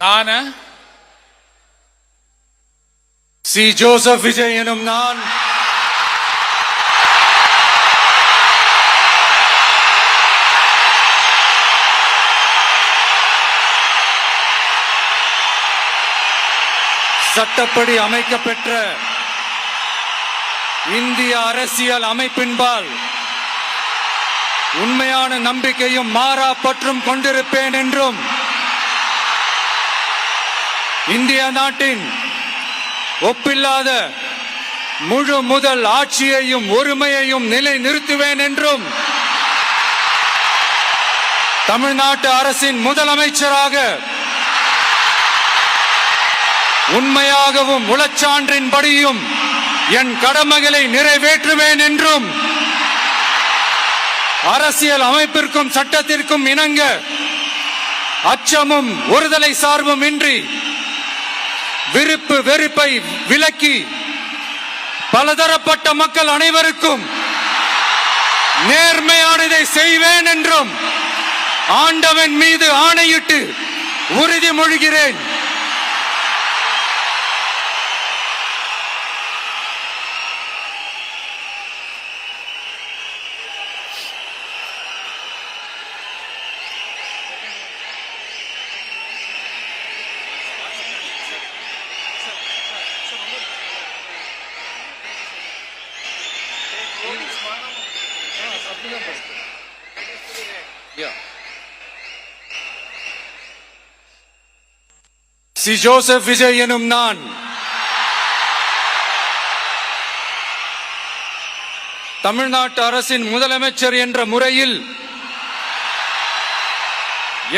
நானு C. Joseph Vijay எனும் நான் சட்டப்படி அமைக்கப்பெற்ற இந்திய அரசியல் அமைப்பின்பால் உண்மையான நம்பிக்கையும் மாறா பற்றும் கொண்டிருப்பேன் என்றும் இந்திய நாட்டின் ஒப்பில்லாத முழு முதல் ஆட்சியையும் ஒருமையையும் நிலை நிறுத்துவேன் என்றும் தமிழ்நாட்டு அரசின் முதலமைச்சராக உண்மையாகவும் உளச்சான்றின்படியும் என் கடமைகளை நிறைவேற்றுவேன் என்றும் அரசியல் அமைப்பிற்கும் சட்டத்திற்கும் இணங்க அச்சமும் ஒருதலை சார்பும் இன்றி விருப்பு வெறுப்பை விலக்கி பலதரப்பட்ட மக்கள் அனைவருக்கும் நேர்மையானதை செய்வேன் என்றும் ஆண்டவன் மீது ஆணையிட்டு உறுதிமொழிகிறேன். சி. ஜோசப் விஜய் எனும் நான் தமிழ்நாட்டு அரசின் முதலமைச்சர் என்ற முறையில்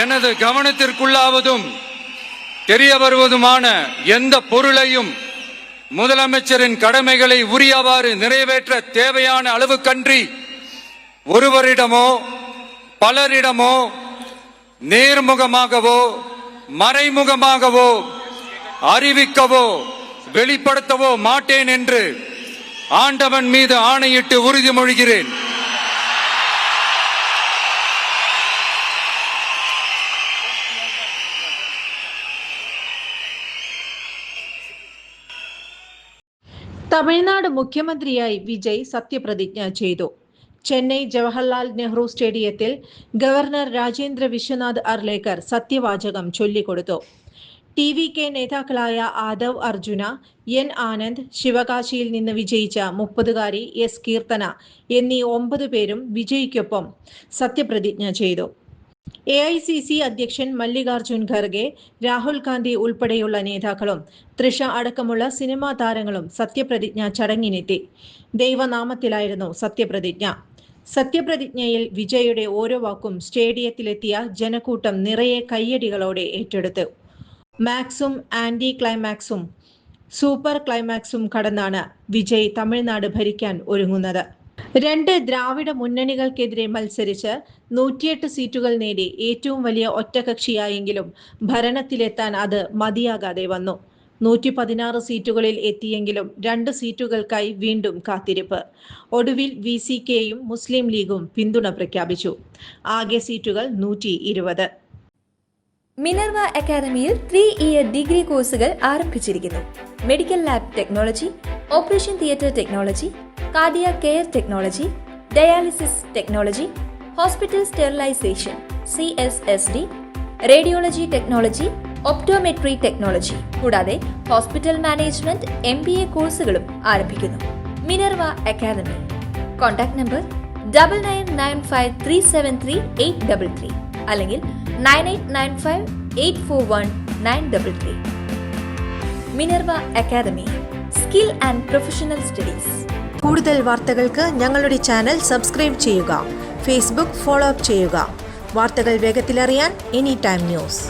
எனது கவனத்திற்குள்ளாவதும் தெரிய வருவதுமான எந்த பொருளையும் முதலமைச்சரின் கடமைகளை உரியவாறு நிறைவேற்ற தேவையான அளவுக்கன்றி ஒருவரிடமோ பலரிடமோ நேர்முகமாகவோ மறைமுகமாகவோ அறிவிக்கவோ வெளிப்படுத்தவோ மாட்டேன் என்று ஆண்டவன் மீது ஆணையிட்டு உறுதிமொழிகிறேன். തമിഴ്നാട് മുഖ്യമന്ത്രിയായി വിജയ് സത്യപ്രതിജ്ഞ ചെയ്തു. ചെന്നൈ ജവഹർലാൽ നെഹ്റു സ്റ്റേഡിയത്തിൽ ഗവർണർ രാജേന്ദ്ര വിശ്വനാഥ് അർലേക്കർ സത്യവാചകം ചൊല്ലിക്കൊടുത്തു. TVK നേതാക്കളായ ആദവ് അർജുന, എൻ ആനന്ദ്, ശിവകാശിയിൽ നിന്ന് വിജയിച്ച 30-കാരി എസ് കീർത്തന എന്നീ 9 പേരും വിജയ്ക്കൊപ്പം സത്യപ്രതിജ്ഞ ചെയ്തു. AICC അധ്യക്ഷൻ മല്ലികാർജുൻ ഖർഗെ, രാഹുൽ ഗാന്ധി ഉൾപ്പെടെയുള്ള നേതാക്കളും തൃഷ അടക്കമുള്ള സിനിമാ താരങ്ങളും സത്യപ്രതിജ്ഞ ചടങ്ങിനെത്തി. ദൈവനാമത്തിലായിരുന്നു സത്യപ്രതിജ്ഞ. സത്യപ്രതിജ്ഞയിൽ വിജയുടെ ഓരോ വാക്കും സ്റ്റേഡിയത്തിലെത്തിയ ജനക്കൂട്ടം നിറയെ കയ്യടികളോടെ ഏറ്റെടുത്തു. മാക്സും ആന്റി ക്ലൈമാക്സും സൂപ്പർ ക്ലൈമാക്സും കടന്നാണ് വിജയ് തമിഴ്നാട് ഭരിക്കാൻ ഒരുങ്ങുന്നത്. 2 ദ്രാവിഡ മുന്നണികൾക്കെതിരെ മത്സരിച്ച് 108 സീറ്റുകൾ നേടി ഏറ്റവും വലിയ ഒറ്റകക്ഷിയായെങ്കിലും ഭരണത്തിലെത്താൻ അത് മതിയാകാതെ വന്നു. 116 സീറ്റുകളിൽ എത്തിയെങ്കിലും 2 സീറ്റുകൾക്കായി വീണ്ടും കാത്തിരിപ്പ്. ഒടുവിൽ VCKയും മുസ്ലിം ലീഗും പിന്തുണ പ്രഖ്യാപിച്ചു. ആകെ സീറ്റുകൾ 120. മിനർവ അക്കാദമിയിൽ 3-ഇയർ ഡിഗ്രി കോഴ്സുകൾ ആരംഭിച്ചിരിക്കുന്നു. Medical lab technology, operation theatre technology, cardiac care technology, dialysis technology, hospital sterilisation CSSD, radiology technology, optometry technology കൂടാതെ ഹോസ്പിറ്റൽ മാനേജ്മെന്റ് MBA കോഴ്സുകളും ആരംഭിക്കുന്നു. Minerva academy. കോൺടാക്ട് നമ്പർ 9995373833 അല്ലെങ്കിൽ 9895841933. Minerva academy, skill and professional studies. കൂടുതൽ വാർത്തകൾക്ക് ഞങ്ങളുടെ channel subscribe ചെയ്യുക. Facebook follow up ചെയ്യുക. വാർത്തകൾ വേഗത്തിലറിയാൻ എനി ടൈം ന്യൂസ്.